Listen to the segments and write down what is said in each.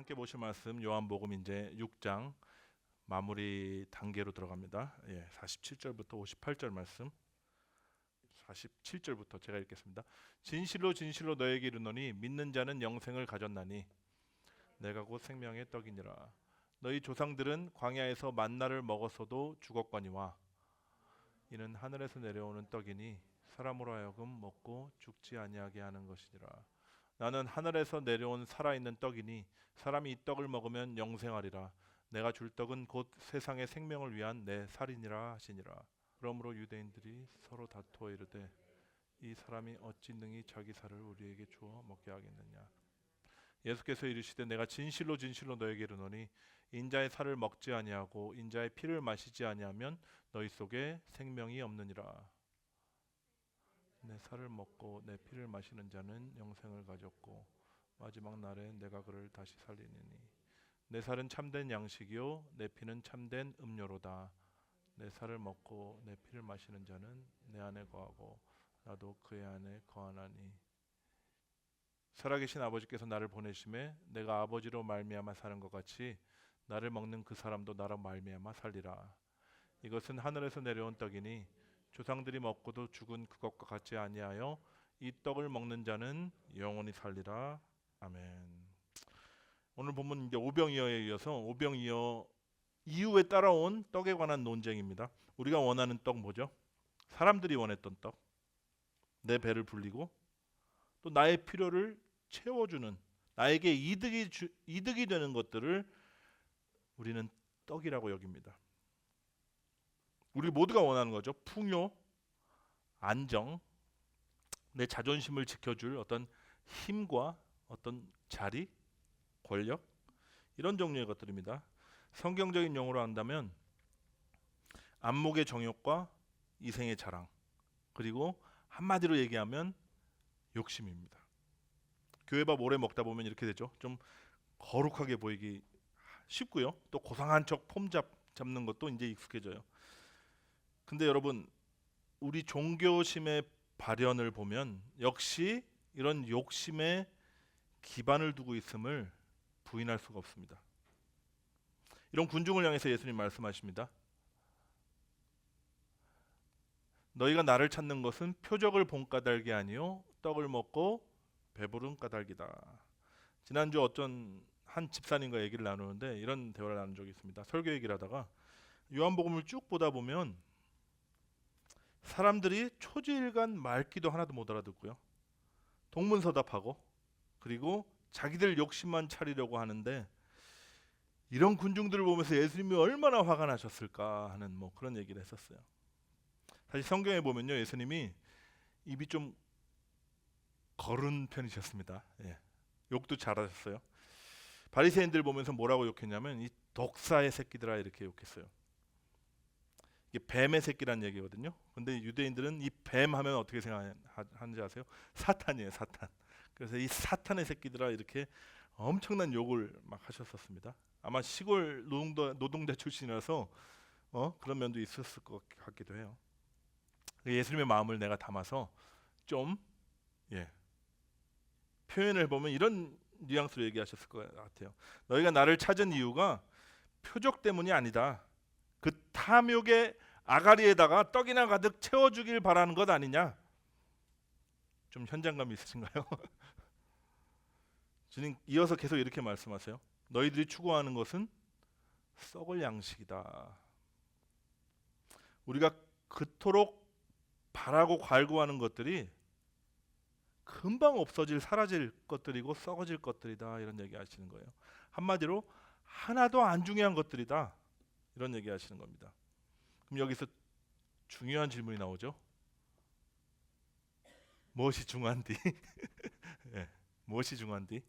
함께 보실 말씀 요한복음 이제 6장 마무리 단계로 들어갑니다. 47절부터 58절 말씀. 47절부터 제가 읽겠습니다. 진실로 진실로 너에게 이르노니 믿는 자는 영생을 가졌나니 내가 곧 생명의 떡이니라. 너희 조상들은 광야에서 만나를 먹었어도 죽었거니와 이는 하늘에서 내려오는 떡이니 사람으로 하여금 먹고 죽지 아니하게 하는 것이니라. 나는 하늘에서 내려온 살아있는 떡이니 사람이 이 떡을 먹으면 영생하리라. 내가 줄 떡은 곧 세상의 생명을 위한 내 살이니라 하시니라. 그러므로 유대인들이 서로 다투어 이르되 이 사람이 어찌 능히 자기 살을 우리에게 주어 먹게 하겠느냐. 예수께서 이르시되 내가 진실로 진실로 너에게 이르노니 인자의 살을 먹지 아니하고 인자의 피를 마시지 아니하면 너희 속에 생명이 없느니라. 내 살을 먹고 내 피를 마시는 자는 영생을 가졌고 마지막 날에 내가 그를 다시 살리느니 내 살은 참된 양식이요 내 피는 참된 음료로다. 내 살을 먹고 내 피를 마시는 자는 내 안에 거하고 나도 그의 안에 거하나니 살아계신 아버지께서 나를 보내심에 내가 아버지로 말미암아 사는 것 같이 나를 먹는 그 사람도 나로 말미암아 살리라. 이것은 하늘에서 내려온 떡이니 조상들이 먹고도 죽은 그것과 같지 아니하여 이 떡을 먹는 자는 영원히 살리라. 아멘. 오늘 본문 이제 오병이어에 이어서 오병이어 이후에 따라온 떡에 관한 논쟁입니다. 우리가 원하는 떡 뭐죠? 사람들이 원했던 떡. 내 배를 불리고 또 나의 필요를 채워주는 나에게 이득이 되는 것들을 우리는 떡이라고 여깁니다. 우리 모두가 원하는 거죠. 풍요, 안정, 내 자존심을 지켜줄 어떤 힘과 어떤 자리, 권력 이런 종류의 것들입니다. 성경적인 용어로 한다면 안목의 정욕과 이생의 자랑 그리고 한마디로 얘기하면 욕심입니다. 교회밥 오래 먹다 보면 이렇게 되죠. 좀 거룩하게 보이기 쉽고요. 또 고상한 척 폼 잡는 것도 이제 익숙해져요. 근데 여러분 우리 종교심의 발현을 보면 역시 이런 욕심에 기반을 두고 있음을 부인할 수가 없습니다. 이런 군중을 향해서 예수님 말씀하십니다. 너희가 나를 찾는 것은 표적을 본 까닭이 아니요 떡을 먹고 배부른 까닭이다. 지난주 어떤 한 집사님과 얘기를 나누는데 이런 대화를 나눈 적이 있습니다. 설교 얘기를 하다가 요한복음을 쭉 보다 보면 사람들이 초지일간 말귀도 하나도 못 알아듣고요. 동문서답하고 그리고 자기들 욕심만 차리려고 하는데 이런 군중들을 보면서 예수님이 얼마나 화가 나셨을까 하는 그런 얘기를 했었어요. 사실 성경에 보면요. 예수님이 입이 좀 거른 편이셨습니다. 욕도 잘하셨어요. 바리새인들 보면서 뭐라고 욕했냐면 이 독사의 새끼들아 이렇게 욕했어요. 이게 뱀의 새끼란 얘기거든요. 근데 유대인들은 이 뱀 하면 어떻게 생각하는지 아세요? 사탄이에요, 사탄. 그래서 이 사탄의 새끼들아 이렇게 엄청난 욕을 막 하셨었습니다. 아마 시골 노동자 출신이라서 그런 면도 있었을 것 같기도 해요. 예수님의 마음을 내가 담아서 좀 표현을 보면 이런 뉘앙스로 얘기하셨을 것 같아요. 너희가 나를 찾은 이유가 표적 때문이 아니다. 그 탐욕의 아가리에다가 떡이나 가득 채워주길 바라는 것 아니냐? 좀 현장감 있으신가요? 주님 이어서 계속 이렇게 말씀하세요. 너희들이 추구하는 것은 썩을 양식이다. 우리가 그토록 바라고 갈구하는 것들이 금방 없어질 사라질 것들이고 썩어질 것들이다 이런 얘기 하시는 거예요. 한마디로 하나도 안 중요한 것들이다 이런 얘기 하시는 겁니다. 그럼 여기서 중요한 질문이 나오죠. 무엇이 중요한디? 무엇이 중요한디?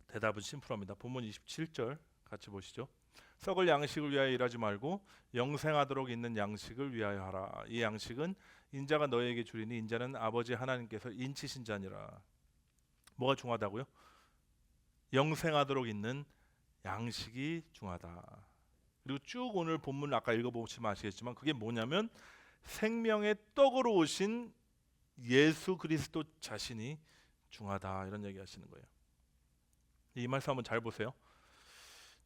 대답은 심플합니다. 본문 27절 같이 보시죠. 썩을 양식을 위하여 일하지 말고 영생하도록 있는 양식을 위하여 하라. 이 양식은 인자가 너에게 주리니 인자는 아버지 하나님께서 인치신 자니라. 뭐가 중하다고요? 영생하도록 있는 양식이 중하다. 그리고 쭉 오늘 본문 아까 읽어보시면 아시겠지만 그게 뭐냐면 생명의 떡으로 오신 예수 그리스도 자신이 중하다 이런 얘기 하시는 거예요. 이 말씀 한번 잘 보세요.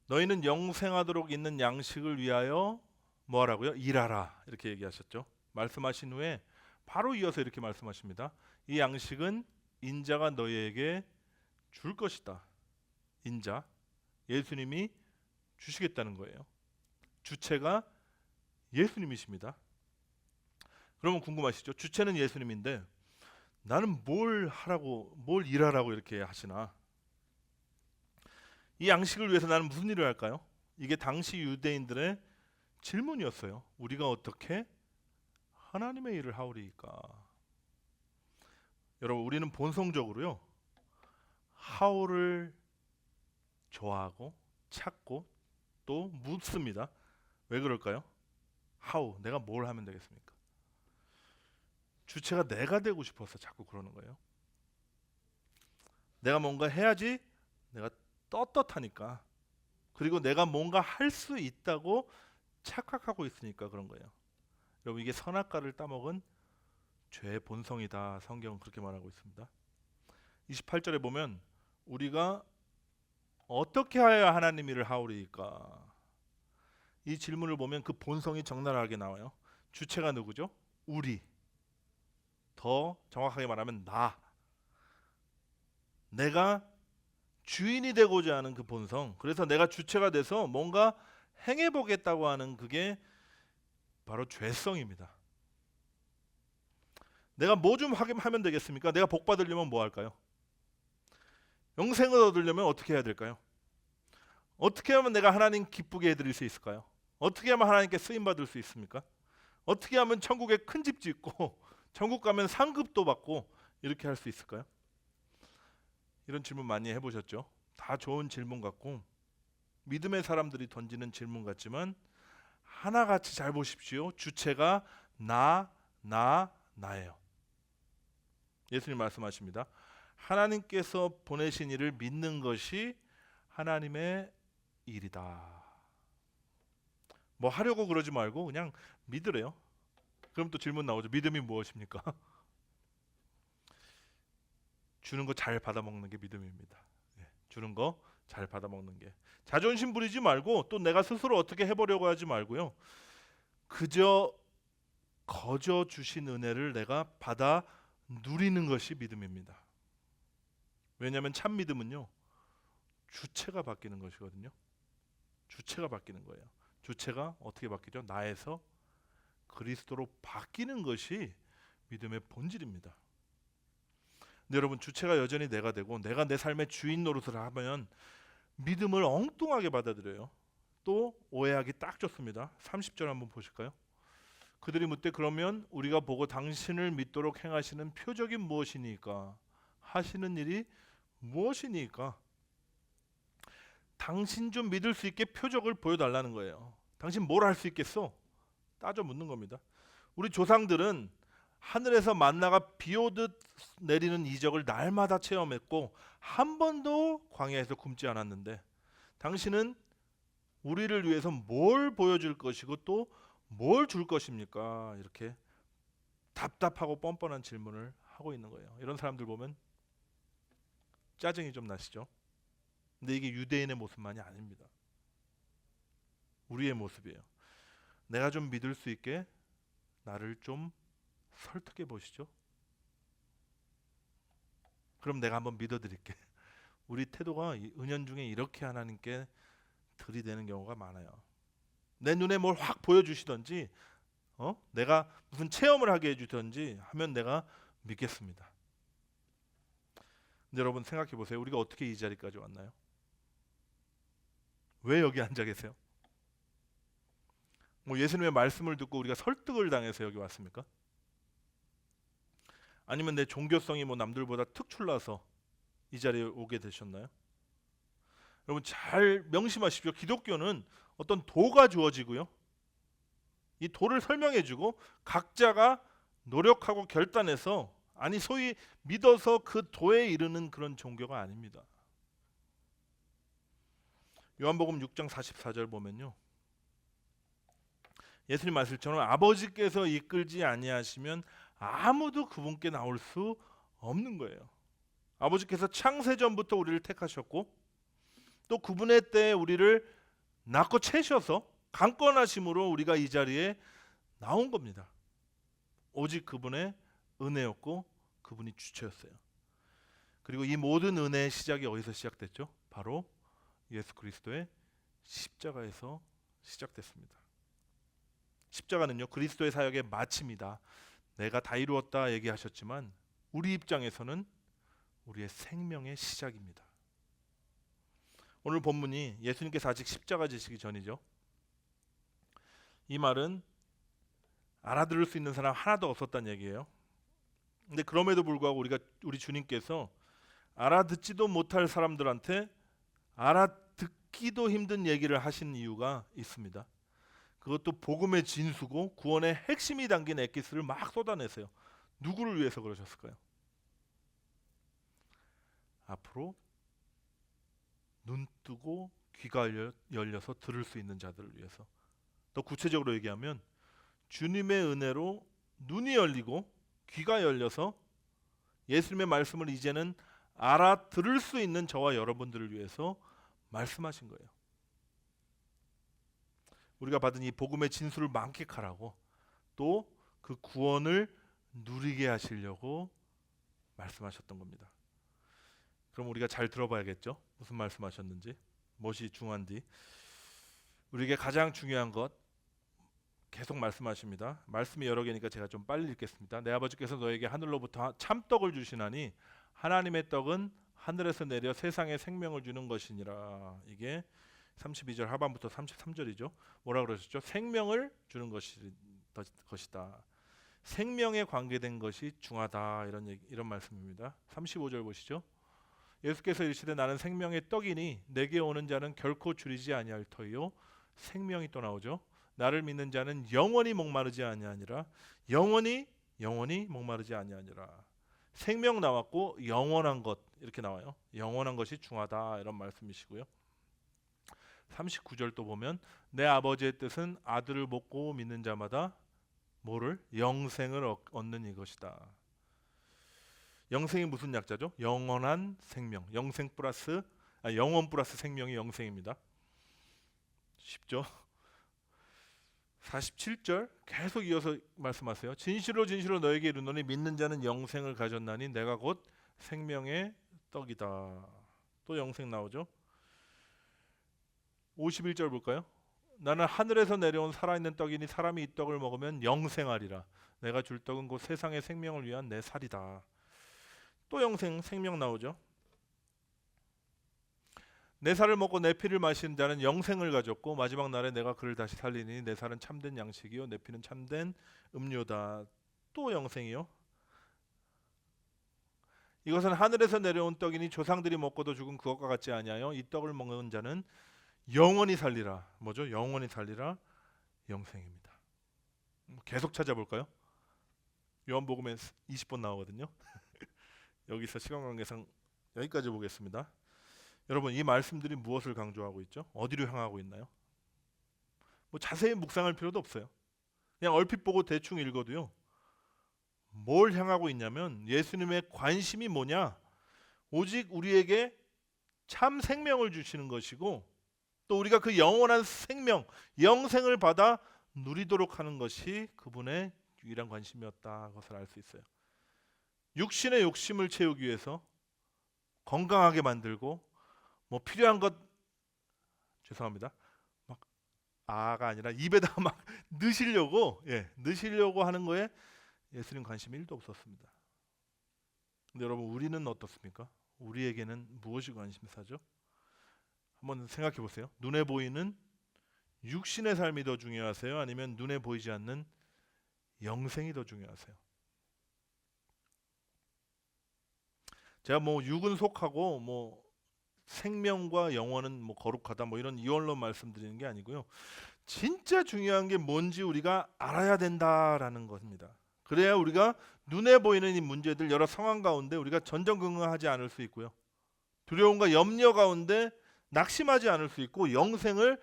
너희는 영생하도록 있는 양식을 위하여 뭐 하라고요? 일하라. 이렇게 얘기하셨죠. 말씀하신 후에 바로 이어서 이렇게 말씀하십니다. 이 양식은 인자가 너희에게 줄 것이다. 인자, 예수님이 주시겠다는 거예요. 주체가 예수님이십니다. 그러면 궁금하시죠? 주체는 예수님인데 나는 뭘 하라고, 뭘 일하라고 이렇게 하시나? 이 양식을 위해서 나는 무슨 일을 할까요? 이게 당시 유대인들의 질문이었어요. 우리가 어떻게 하나님의 일을 하오리까? 여러분, 우리는 본성적으로요, 하오를 좋아하고 찾고 또 묻습니다. 왜 그럴까요? 하오, 내가 뭘 하면 되겠습니까? 주체가 내가 되고 싶어서 자꾸 그러는 거예요. 내가 뭔가 해야지 내가 떳떳하니까, 그리고 내가 뭔가 할 수 있다고 착각하고 있으니까 그런 거예요. 여러분, 이게 선악과를 따먹은 죄의 본성이다. 성경은 그렇게 말하고 있습니다. 28절에 보면 우리가 어떻게 하여야 하나님 일을 하오리까? 이 질문을 보면 그 본성이 적나라하게 나와요. 주체가 누구죠? 우리. 더 정확하게 말하면 내가 주인이 되고자 하는 그 본성. 그래서 내가 주체가 돼서 뭔가 행해보겠다고 하는 그게 바로 죄성입니다. 내가 뭐 좀 하면 되겠습니까? 내가 복 받으려면 뭐 할까요? 영생을 얻으려면 어떻게 해야 될까요? 어떻게 하면 내가 하나님 기쁘게 해드릴 수 있을까요? 어떻게 하면 하나님께 쓰임 받을 수 있습니까? 어떻게 하면 천국에 큰 집 짓고 천국 가면 상급도 받고 이렇게 할 수 있을까요? 이런 질문 많이 해보셨죠? 다 좋은 질문 같고 믿음의 사람들이 던지는 질문 같지만 하나같이 잘 보십시오. 주체가 나예요. 예수님 말씀하십니다. 하나님께서 보내신 이를 믿는 것이 하나님의 일이다. 뭐 하려고 그러지 말고 그냥 믿으래요. 그럼 또 질문 나오죠. 믿음이 무엇입니까? 주는 거 잘 받아먹는 게 믿음입니다. 주는 거 잘 받아먹는 게. 자존심 부리지 말고 또 내가 스스로 어떻게 해보려고 하지 말고요. 그저 거저 주신 은혜를 내가 받아 누리는 것이 믿음입니다. 왜냐하면 참 믿음은요, 주체가 바뀌는 것이거든요. 주체가 바뀌는 거예요. 주체가 어떻게 바뀌죠? 나에서 그리스도로 바뀌는 것이 믿음의 본질입니다. 근데 여러분, 주체가 여전히 내가 되고 내가 내 삶의 주인 노릇을 하면 믿음을 엉뚱하게 받아들여요. 또 오해하기 딱 좋습니다. 30절 한번 보실까요? 그들이 묻되 그러면 우리가 보고 당신을 믿도록 행하시는 표적이 무엇이니까? 하시는 일이 무엇이니까? 당신 좀 믿을 수 있게 표적을 보여달라는 거예요. 당신 뭘 할 수 있겠어? 따져 묻는 겁니다. 우리 조상들은 하늘에서 만나가 비오듯 내리는 이적을 날마다 체험했고 한 번도 광야에서 굶지 않았는데 당신은 우리를 위해서 뭘 보여줄 것이고 또 뭘 줄 것입니까? 이렇게 답답하고 뻔뻔한 질문을 하고 있는 거예요. 이런 사람들 보면 짜증이 좀 나시죠? 근데 이게 유대인의 모습만이 아닙니다. 우리의 모습이에요. 내가 좀 믿을 수 있게 나를 좀 설득해 보시죠. 그럼 내가 한번 믿어드릴게. 우리 태도가 은연중에 이렇게 하나님께 들이대는 경우가 많아요. 내 눈에 뭘 확 보여주시던지 내가 무슨 체험을 하게 해주던지 하면 내가 믿겠습니다. 근데 여러분 생각해 보세요. 우리가 어떻게 이 자리까지 왔나요? 왜 여기 앉아 계세요? 뭐 예수님의 말씀을 듣고 우리가 설득을 당해서 여기 왔습니까? 아니면 내 종교성이 뭐 남들보다 특출나서 이 자리에 오게 되셨나요? 여러분 잘 명심하십시오. 기독교는 어떤 도가 주어지고요. 이 도를 설명해주고 각자가 노력하고 결단해서 소위 믿어서 그 도에 이르는 그런 종교가 아닙니다. 요한복음 6장 44절 보면요. 예수님 말씀처럼 아버지께서 이끌지 아니하시면 아무도 그분께 나올 수 없는 거예요. 아버지께서 창세 전부터 우리를 택하셨고 또 그분의 때에 우리를 낳고 채셔서 강권하심으로 우리가 이 자리에 나온 겁니다. 오직 그분의 은혜였고 그분이 주체였어요. 그리고 이 모든 은혜의 시작이 어디서 시작됐죠? 바로 예수 그리스도의 십자가에서 시작됐습니다. 십자가는요, 그리스도의 사역의 마침이다, 내가 다 이루었다 얘기하셨지만 우리 입장에서는 우리의 생명의 시작입니다. 오늘 본문이 예수님께서 아직 십자가 지시기 전이죠. 이 말은 알아들을 수 있는 사람 하나도 없었다는 얘기예요. 근데 그럼에도 불구하고 우리 주님께서 알아듣지도 못할 사람들한테 알아듣기도 힘든 얘기를 하신 이유가 있습니다. 그것도 복음의 진수고 구원의 핵심이 담긴 엑기스를 막 쏟아내세요. 누구를 위해서 그러셨을까요? 앞으로 눈 뜨고 귀가 열려서 들을 수 있는 자들을 위해서. 더 구체적으로 얘기하면 주님의 은혜로 눈이 열리고 귀가 열려서 예수님의 말씀을 이제는 알아들을 수 있는 저와 여러분들을 위해서 말씀하신 거예요. 우리가 받은 이 복음의 진수를 만끽하라고, 또 그 구원을 누리게 하시려고 말씀하셨던 겁니다. 그럼 우리가 잘 들어봐야겠죠? 무슨 말씀하셨는지, 무엇이 중요한지. 우리에게 가장 중요한 것 계속 말씀하십니다. 말씀이 여러 개니까 제가 좀 빨리 읽겠습니다. 내 아버지께서 너에게 하늘로부터 참떡을 주시나니 하나님의 떡은 하늘에서 내려 세상에 생명을 주는 것이니라. 이게 32절 하반부터 33절이죠. 뭐라 그러셨죠? 생명을 주는 것이다. 생명에 관계된 것이 중하다, 이런 말씀입니다. 35절 보시죠. 예수께서 이르시되 나는 생명의 떡이니 내게 오는 자는 결코 줄이지 아니할 터이요 생명이 또 나오죠. 나를 믿는 자는 영원히 목마르지 아니하니라. 영원히 목마르지 아니하니라. 생명 나왔고 영원한 것 이렇게 나와요. 영원한 것이 중하다, 이런 말씀이시고요. 39절 또 보면 내 아버지의 뜻은 아들을 먹고 믿는 자마다 뭐를? 영생을 얻는 이것이다. 영생이 무슨 약자죠? 영원한 생명. 영원 플러스 생명이 영생입니다. 쉽죠? 47절 계속 이어서 말씀하세요. 진실로 너에게 이르노니 믿는 자는 영생을 가졌나니 내가 곧 생명의 떡이다. 또 영생 나오죠. 51절 볼까요? 나는 하늘에서 내려온 살아있는 떡이니 사람이 이 떡을 먹으면 영생하리라. 내가 줄 떡은 곧 세상의 생명을 위한 내 살이다. 또 생명 나오죠. 내 살을 먹고 내 피를 마시는 자는 영생을 가졌고 마지막 날에 내가 그를 다시 살리니 내 살은 참된 양식이요 내 피는 참된 음료다. 또 영생이요. 이것은 하늘에서 내려온 떡이니 조상들이 먹고도 죽은 그것과 같지 아니하여 이 떡을 먹는 자는 영원히 살리라. 뭐죠? 영원히 살리라. 영생입니다. 계속 찾아볼까요? 요한복음에 20번 나오거든요. 여기서 시간 관계상 여기까지 보겠습니다. 여러분, 이 말씀들이 무엇을 강조하고 있죠? 어디로 향하고 있나요? 뭐 자세히 묵상할 필요도 없어요. 그냥 얼핏 보고 대충 읽어도요. 뭘 향하고 있냐면 예수님의 관심이 뭐냐? 오직 우리에게 참 생명을 주시는 것이고 또 우리가 그 영원한 생명, 영생을 받아 누리도록 하는 것이 그분의 유일한 관심이었다. 그것을 알 수 있어요. 육신의 욕심을 채우기 위해서 건강하게 만들고 뭐 필요한 것 막 아가 아니라 입에다 막 넣으시려고 하는 거에 예수님 관심이 1도 없었습니다. 근데 여러분, 우리는 어떻습니까? 우리에게는 무엇이 관심사죠? 한번 생각해 보세요. 눈에 보이는 육신의 삶이 더 중요하세요? 아니면 눈에 보이지 않는 영생이 더 중요하세요? 제가 뭐 육은 속하고 뭐 생명과 영혼은 뭐 거룩하다 뭐 이런 이원론 말씀드리는 게 아니고요. 진짜 중요한 게 뭔지 우리가 알아야 된다라는 것입니다. 그래야 우리가 눈에 보이는 이 문제들, 여러 상황 가운데 우리가 전전긍긍하지 않을 수 있고요. 두려움과 염려 가운데 낙심하지 않을 수 있고 영생을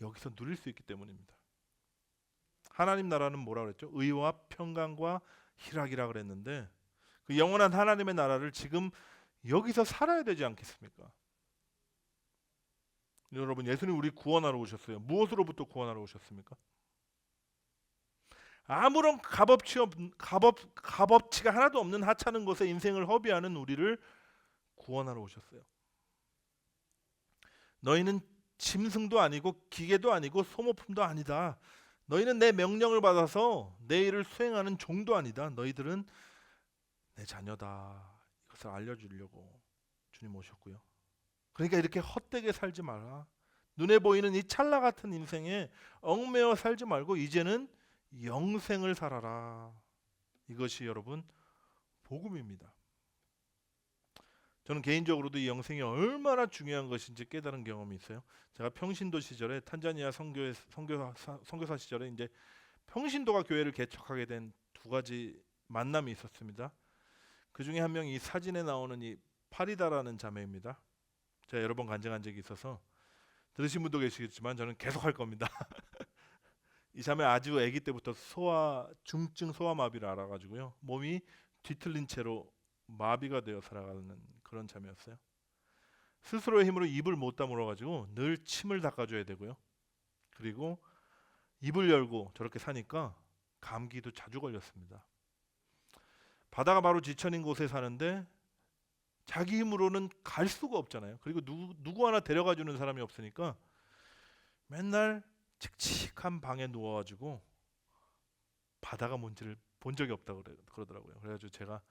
여기서 누릴 수 있기 때문입니다. 하나님 나라는 뭐라 그랬죠? 의와 평강과 희락이라 그랬는데 그 영원한 하나님의 나라를 지금 여기서 살아야 되지 않겠습니까? 여러분, 예수님 우리 구원하러 오셨어요. 무엇으로부터 구원하러 오셨습니까? 아무런 값어치가 하나도 없는 하찮은 것에 인생을 허비하는 우리를 구원하러 오셨어요. 너희는 짐승도 아니고 기계도 아니고 소모품도 아니다. 너희는 내 명령을 받아서 내 일을 수행하는 종도 아니다. 너희들은 내 자녀다. 이것을 알려주려고 주님 오셨고요. 그러니까 이렇게 헛되게 살지 마라. 눈에 보이는 이 찰나 같은 인생에 얽매여 살지 말고 이제는 영생을 살아라. 이것이 여러분 복음입니다. 저는 개인적으로도 이 영생이 얼마나 중요한 것인지 깨달은 경험이 있어요. 제가 평신도 시절에 탄자니아 선교사 시절에 이제 평신도가 교회를 개척하게 된 두 가지 만남이 있었습니다. 그 중에 한 명이 이 사진에 나오는 이 파리다라는 자매입니다. 제가 여러 번 간증한 적이 있어서 들으신 분도 계시겠지만 저는 계속 할 겁니다. 이 자매 아주 아기 때부터 중증 소아마비를 알아가지고요. 몸이 뒤틀린 채로 마비가 되어 살아가는 그런 자매였어요. 스스로의 힘으로 입을 못 다물어가지고 늘 침을 닦아줘야 되고요. 그리고 입을 열고 저렇게 사니까 감기도 자주 걸렸습니다. 바다가 바로 지천인 곳에 사는데 자기 힘으로는 갈 수가 없잖아요. 그리고 누구 하나 데려가 주는 사람이 없으니까 맨날 칙칙한 방에 누워가지고 바다가 뭔지를 본 적이 없다고 그러더라고요. 그래가지고 제가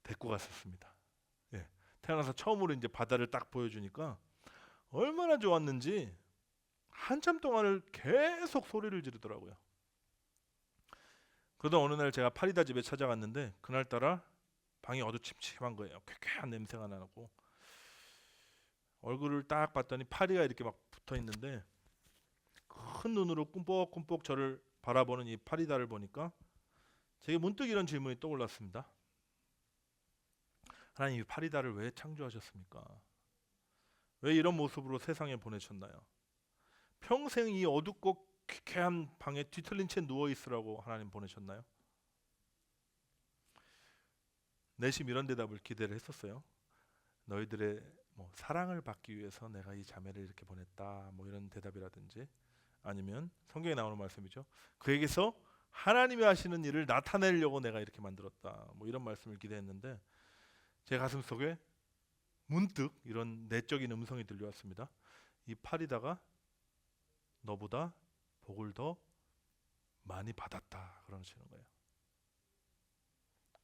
데리고 갔었습니다. 예. 태어나서 처음으로 이제 바다를 딱 보여주니까 얼마나 좋았는지 한참 동안을 계속 소리를 지르더라고요. 그러다 어느 날 제가 파리다 집에 찾아갔는데 그날따라 방이 어두침침한 거예요. 쾌쾌한 냄새가 나고 얼굴을 딱 봤더니 파리가 이렇게 막 붙어 있는데 큰 눈으로 꿈뻑꿈뻑 저를 바라보는 이 파리다를 보니까 제게 문득 이런 질문이 떠올랐습니다. 하나님, 이 파리다를 왜 창조하셨습니까? 왜 이런 모습으로 세상에 보내셨나요? 평생 이 어둡고 쾌쾌한 방에 뒤틀린 채 누워 있으라고 하나님 보내셨나요? 내심 이런 대답을 기대를 했었어요. 너희들의 사랑을 받기 위해서 내가 이 자매를 이렇게 보냈다. 이런 대답이라든지 아니면 성경에 나오는 말씀이죠. 그에게서 하나님이 하시는 일을 나타내려고 내가 이렇게 만들었다. 이런 말씀을 기대했는데 제 가슴 속에 문득 이런 내적인 음성이 들려왔습니다. 이 파리다가 너보다 복을 더 많이 받았다 그러시는 거예요.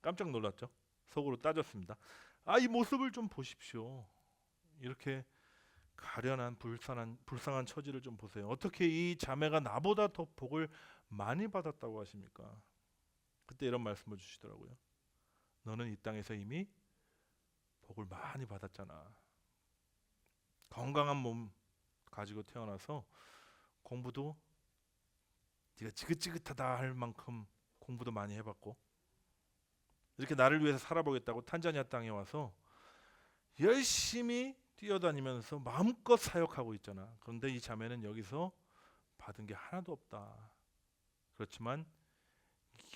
깜짝 놀랐죠. 속으로 따졌습니다. 이 모습을 좀 보십시오. 이렇게 가련한 불쌍한 처지를 좀 보세요. 어떻게 이 자매가 나보다 더 복을 많이 받았다고 하십니까? 그때 이런 말씀을 주시더라고요. 너는 이 땅에서 이미 복을 많이 받았잖아. 건강한 몸 가지고 태어나서 공부도 네가 지긋지긋하다 할 만큼 공부도 많이 해봤고 이렇게 나를 위해서 살아보겠다고 탄자니아 땅에 와서 열심히 뛰어다니면서 마음껏 사역하고 있잖아. 그런데 이 자매는 여기서 받은 게 하나도 없다. 그렇지만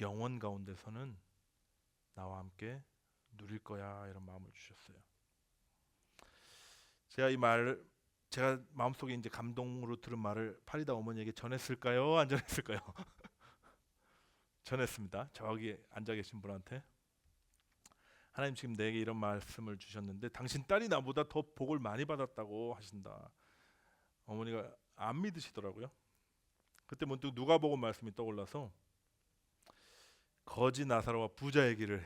영원 가운데서는 나와 함께 누릴 거야. 이런 마음을 주셨어요. 제가 마음속에 이제 감동으로 들은 말을 파리다 어머니에게 전했을까요? 안 전했을까요? 전했습니다. 저기 앉아 계신 분한테 하나님 지금 내게 이런 말씀을 주셨는데 당신 딸이 나보다 더 복을 많이 받았다고 하신다. 어머니가 안 믿으시더라고요. 그때 문득 누가복음 말씀이 떠올라서 거지 나사로와 부자 얘기를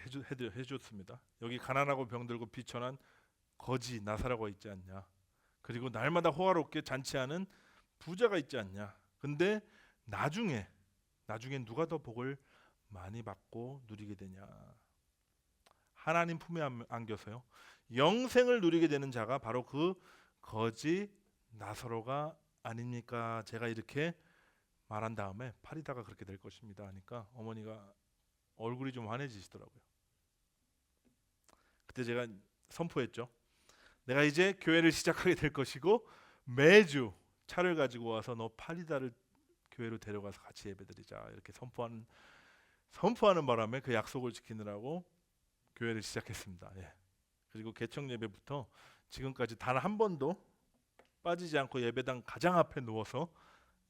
해줬습니다. 여기 가난하고 병들고 비천한 거지 나사로가 있지 않냐. 그리고 날마다 호화롭게 잔치하는 부자가 있지 않냐. 근데 나중에 누가 더 복을 많이 받고 누리게 되냐. 하나님 품에 안겨서요. 영생을 누리게 되는 자가 바로 그 거지 나사로가 아닙니까? 제가 이렇게 말한 다음에 파리다가 그렇게 될 것입니다 하니까 어머니가 얼굴이 좀 환해지시더라고요. 그때 제가 선포했죠. 내가 이제 교회를 시작하게 될 것이고 매주 차를 가지고 와서 너 파리다를 교회로 데려가서 같이 예배드리자 이렇게 선포하는 바람에 그 약속을 지키느라고 교회를 시작했습니다. 예. 그리고 개척 예배부터 지금까지 단 한 번도 빠지지 않고 예배당 가장 앞에 누워서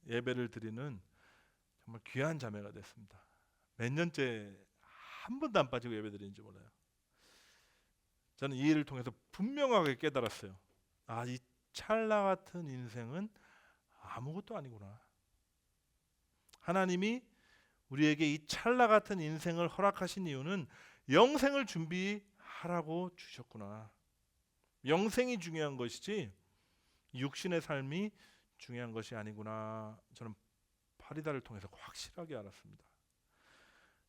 예배를 드리는 정말 귀한 자매가 됐습니다. 몇 년째 한 번도 안 빠지고 예배 드리는지 몰라요. 저는 이 일을 통해서 분명하게 깨달았어요. 아, 이 찰나 같은 인생은 아무것도 아니구나. 하나님이 우리에게 이 찰나 같은 인생을 허락하신 이유는 영생을 준비하라고 주셨구나. 영생이 중요한 것이지 육신의 삶이 중요한 것이 아니구나. 저는 파리다를 통해서 확실하게 알았습니다.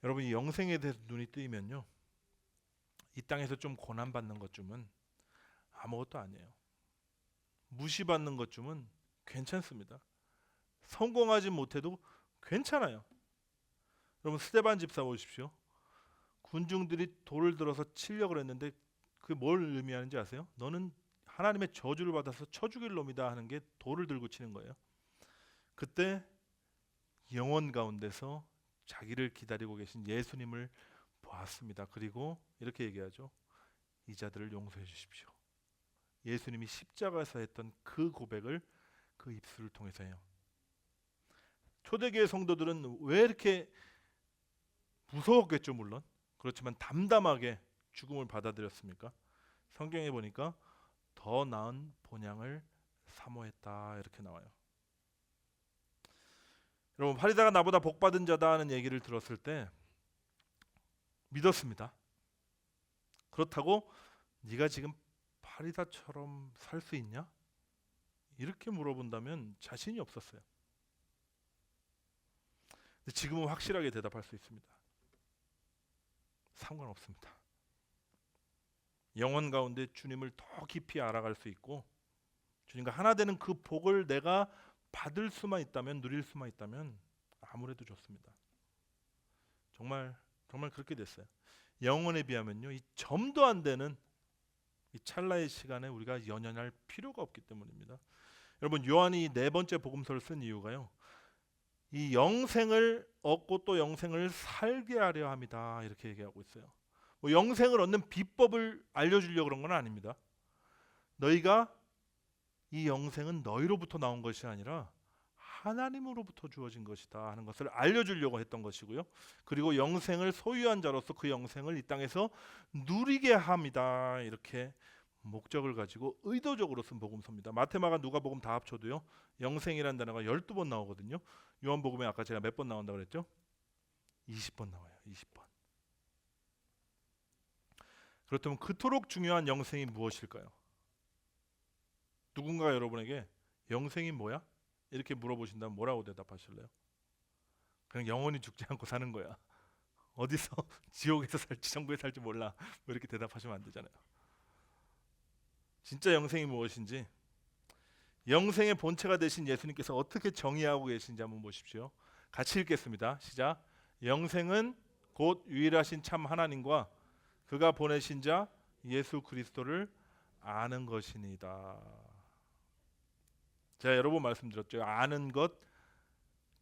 여러분, 이 영생에 대해서 눈이 뜨이면요, 이 땅에서 좀 고난받는 것쯤은 아무것도 아니에요. 무시받는 것쯤은 괜찮습니다. 성공하지 못해도 괜찮아요. 여러분, 스데반 집사 보십시오. 군중들이 돌을 들어서 치려고 했는데 그게 뭘 의미하는지 아세요? 너는 하나님의 저주를 받아서 쳐 죽일 놈이다 하는 게 돌을 들고 치는 거예요. 그때 영원 가운데서 자기를 기다리고 계신 예수님을 보았습니다. 그리고 이렇게 얘기하죠. 이 자들을 용서해 주십시오. 예수님이 십자가에서 했던 그 고백을 그 입술을 통해서 해요. 초대교회 성도들은 왜 이렇게 무서웠겠죠, 물론. 그렇지만 담담하게 죽음을 받아들였습니까? 성경에 보니까 더 나은 본향을 사모했다 이렇게 나와요. 여러분, 파리다가 나보다 복받은 자다 하는 얘기를 들었을 때 믿었습니다. 그렇다고 네가 지금 파리다처럼 살 수 있냐? 이렇게 물어본다면 자신이 없었어요. 근데 지금은 확실하게 대답할 수 있습니다. 상관없습니다. 영원 가운데 주님을 더 깊이 알아갈 수 있고 주님과 하나 되는 그 복을 내가 받을 수만 있다면, 누릴 수만 있다면 아무래도 좋습니다. 정말 그렇게 됐어요. 영원에 비하면요, 이 점도 안 되는 이 찰나의 시간에 우리가 연연할 필요가 없기 때문입니다. 여러분, 요한이 네 번째 복음서를 쓴 이유가요, 이 영생을 얻고 또 영생을 살게 하려 함이다 이렇게 얘기하고 있어요. 뭐 영생을 얻는 비법을 알려주려고 그런 건 아닙니다. 너희가 이 영생은 너희로부터 나온 것이 아니라 하나님으로부터 주어진 것이다 하는 것을 알려주려고 했던 것이고요. 그리고 영생을 소유한 자로서 그 영생을 이 땅에서 누리게 합니다. 이렇게 목적을 가지고 의도적으로 쓴 복음서입니다. 마태, 마가, 누가복음 다 합쳐도요, 영생이라는 단어가 12번 나오거든요. 요한복음에 아까 제가 몇 번 나온다고 그랬죠? 20번 나와요. 20번. 그렇다면 그토록 중요한 영생이 무엇일까요? 누군가가 여러분에게 영생이 뭐야? 이렇게 물어보신다면 뭐라고 대답하실래요? 그냥 영원히 죽지 않고 사는 거야. 어디서 지옥에서 살지 천국에 살지 몰라. 뭐 이렇게 대답하시면 안 되잖아요. 진짜 영생이 무엇인지, 영생의 본체가 되신 예수님께서 어떻게 정의하고 계신지 한번 보십시오. 같이 읽겠습니다. 시작. 영생은 곧 유일하신 참 하나님과 그가 보내신 자 예수 그리스도를 아는 것이니이다. 제가 여러 번 말씀드렸죠. 아는 것,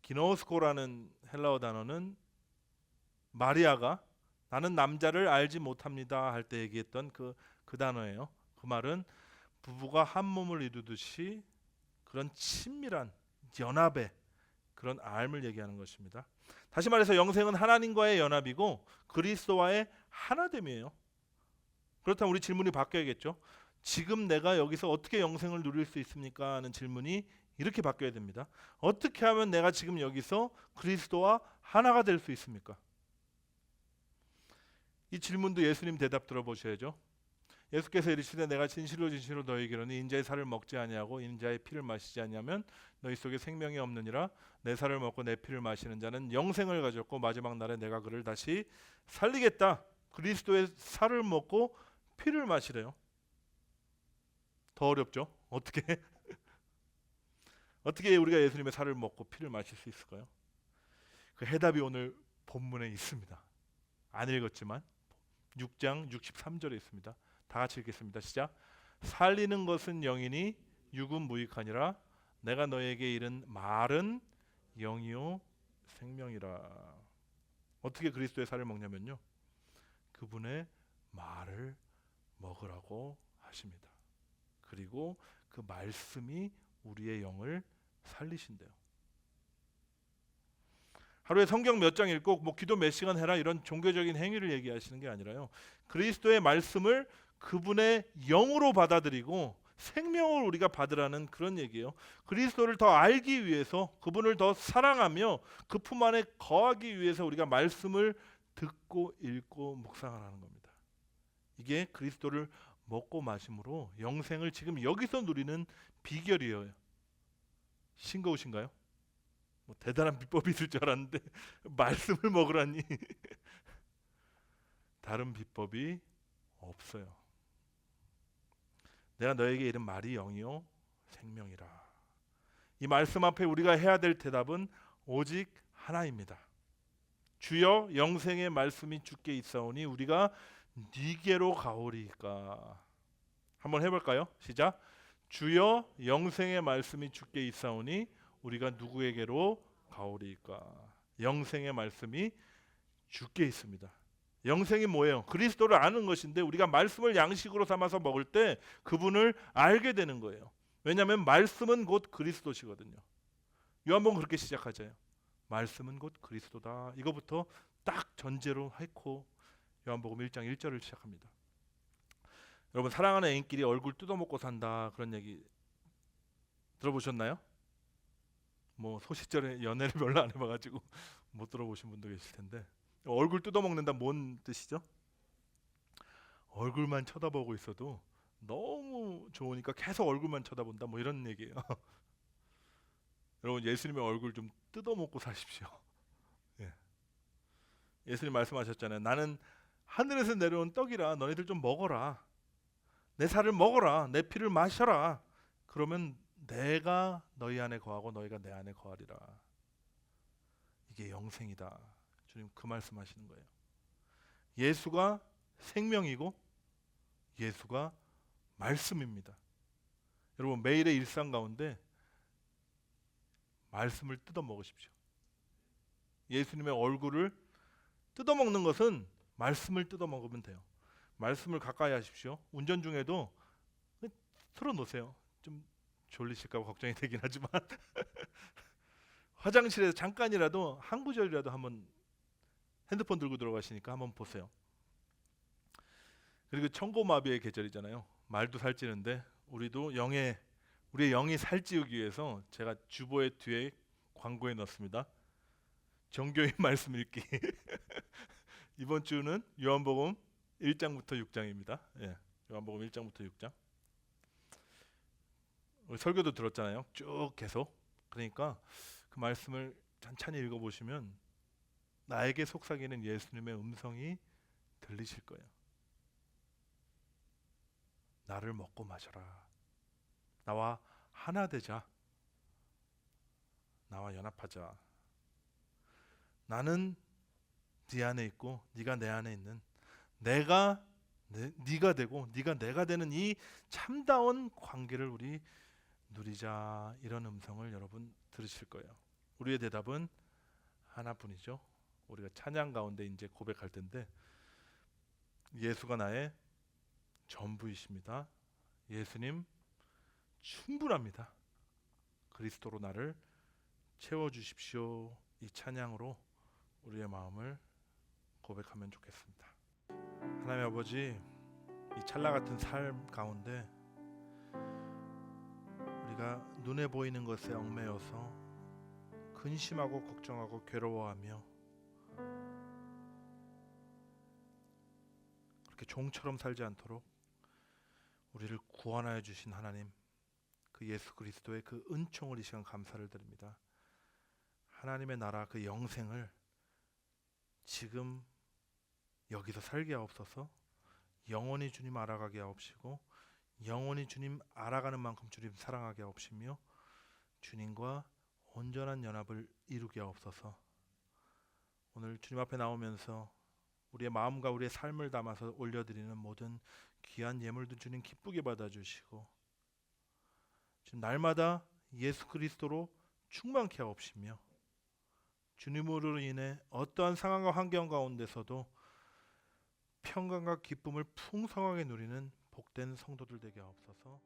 기노스코라는 헬라어 단어는 마리아가 나는 남자를 알지 못합니다 할 때 얘기했던 그 단어예요. 그 말은 부부가 한 몸을 이루듯이 그런 친밀한 연합의 그런 알을 얘기하는 것입니다. 다시 말해서 영생은 하나님과의 연합이고 그리스도와의 하나됨이에요. 그렇다면 우리 질문이 바뀌어야겠죠. 지금 내가 여기서 어떻게 영생을 누릴 수 있습니까? 하는 질문이 이렇게 바뀌어야 됩니다. 어떻게 하면 내가 지금 여기서 그리스도와 하나가 될 수 있습니까? 이 질문도 예수님 대답 들어보셔야죠. 예수께서 이르시되 내가 진실로 진실로 너희에게 이르노니 인자의 살을 먹지 아니하고 인자의 피를 마시지 아니하면 너희 속에 생명이 없느니라. 내 살을 먹고 내 피를 마시는 자는 영생을 가졌고 마지막 날에 내가 그를 다시 살리겠다. 그리스도의 살을 먹고 피를 마시래요. 더 어렵죠? 어떻게? 어떻게 우리가 예수님의 살을 먹고 피를 마실 수 있을까요? 그 해답이 오늘 본문에 있습니다. 안 읽었지만 6장 63절에 있습니다. 다 같이 읽겠습니다. 시작. 살리는 것은 영이니 육은 무익하니라. 내가 너에게 이른 말은 영이요 생명이라. 어떻게 그리스도의 살을 먹냐면요, 그분의 말을 먹으라고 하십니다. 그리고 그 말씀이 우리의 영을 살리신대요. 하루에 성경 몇 장 읽고 뭐 기도 몇 시간 해라 이런 종교적인 행위를 얘기하시는 게 아니라요. 그리스도의 말씀을 그분의 영으로 받아들이고 생명을 우리가 받으라는 그런 얘기예요. 그리스도를 더 알기 위해서, 그분을 더 사랑하며 그 품 안에 거하기 위해서 우리가 말씀을 듣고 읽고 묵상하라는 겁니다. 이게 그리스도를 먹고 마심으로 영생을 지금 여기서 누리는 비결이에요. 싱거우신가요? 뭐 대단한 비법이 있을 줄 알았는데 말씀을 먹으라니 다른 비법이 없어요. 내가 너에게 이른 말이 영이요 생명이라. 이 말씀 앞에 우리가 해야 될 대답은 오직 하나입니다. 주여 영생의 말씀이 주께 있사오니 우리가 네게로 가오리이까. 한번 해볼까요? 시작. 주여 영생의 말씀이 주께 있사오니 우리가 누구에게로 가오리이까. 영생의 말씀이 주께 있습니다. 영생이 뭐예요? 그리스도를 아는 것인데 우리가 말씀을 양식으로 삼아서 먹을 때 그분을 알게 되는 거예요. 왜냐하면 말씀은 곧 그리스도시거든요. 요한복음 그렇게 시작하잖아요. 말씀은 곧 그리스도다. 이거부터 딱 전제로 했고 요한복음 1장 1절을 시작합니다. 여러분 사랑하는 애인끼리 얼굴 뜯어먹고 산다 그런 얘기 들어보셨나요? 뭐 소시절에 연애를 별로 안 해봐가지고 못 들어보신 분도 계실 텐데 얼굴 뜯어먹는다 뭔 뜻이죠? 얼굴만 쳐다보고 있어도 너무 좋으니까 계속 얼굴만 쳐다본다 뭐 이런 얘기예요. 여러분 예수님의 얼굴 좀 뜯어먹고 사십시오. 예. 예수님 말씀하셨잖아요. 나는 하늘에서 내려온 떡이라 너희들 좀 먹어라. 내 살을 먹어라. 내 피를 마셔라. 그러면 내가 너희 안에 거하고 너희가 내 안에 거하리라. 이게 영생이다. 주님 그 말씀하시는 거예요. 예수가 생명이고 예수가 말씀입니다. 여러분 매일의 일상 가운데 말씀을 뜯어 먹으십시오. 예수님의 얼굴을 뜯어 먹는 것은 말씀을 뜯어 먹으면 돼요. 말씀을 가까이 하십시오. 운전 중에도 틀어놓으세요. 좀 졸리실까 봐 걱정이 되긴 하지만 화장실에서 잠깐이라도 한 구절이라도 한번 핸드폰 들고 들어가시니까 한번 보세요. 그리고 청고마비의 계절이잖아요. 말도 살찌는데 우리의 영이 살찌우기 위해서 제가 주보의 뒤에 광고에 넣습니다. 정교의 말씀 읽기. 이번 주는 요한복음 1장부터 6장입니다. 예, 요한복음 1장부터 6장. 우리 설교도 들었잖아요. 쭉 계속. 그러니까 그 말씀을 천천히 읽어보시면 나에게 속삭이는 예수님의 음성이 들리실 거예요. 나를 먹고 마셔라. 나와 하나 되자. 나와 연합하자. 나는 네 안에 있고 네가 내 안에 있는 내가 네가 되고 네가 내가 되는 이 참다운 관계를 우리 누리자. 이런 음성을 여러분 들으실 거예요. 우리의 대답은 하나뿐이죠. 우리가 찬양 가운데 이제 고백할 텐데 예수가 나의 전부이십니다. 예수님 충분합니다. 그리스도로 나를 채워주십시오. 이 찬양으로 우리의 마음을 고백하면 좋겠습니다. 하나님 아버지, 이 찰나 같은 삶 가운데 우리가 눈에 보이는 것에 얽매여서 근심하고 걱정하고 괴로워하며 그렇게 종처럼 살지 않도록 우리를 구원하여 주신 하나님, 그 예수 그리스도의 그 은총을 이 시간 감사를 드립니다. 하나님의 나라 그 영생을 지금 여기서 살게 하옵소서. 영원히 주님 알아가게 하옵시고 영원히 주님 알아가는 만큼 주님 사랑하게 하옵시며 주님과 온전한 연합을 이루게 하옵소서. 오늘 주님 앞에 나오면서 우리의 마음과 우리의 삶을 담아서 올려드리는 모든 귀한 예물도 주님 기쁘게 받아주시고 주님 날마다 예수 그리스도로 충만케 하옵시며 주님으로 인해 어떠한 상황과 환경 가운데서도 평강과 기쁨을 풍성하게 누리는 복된 성도들 되게 하옵소서.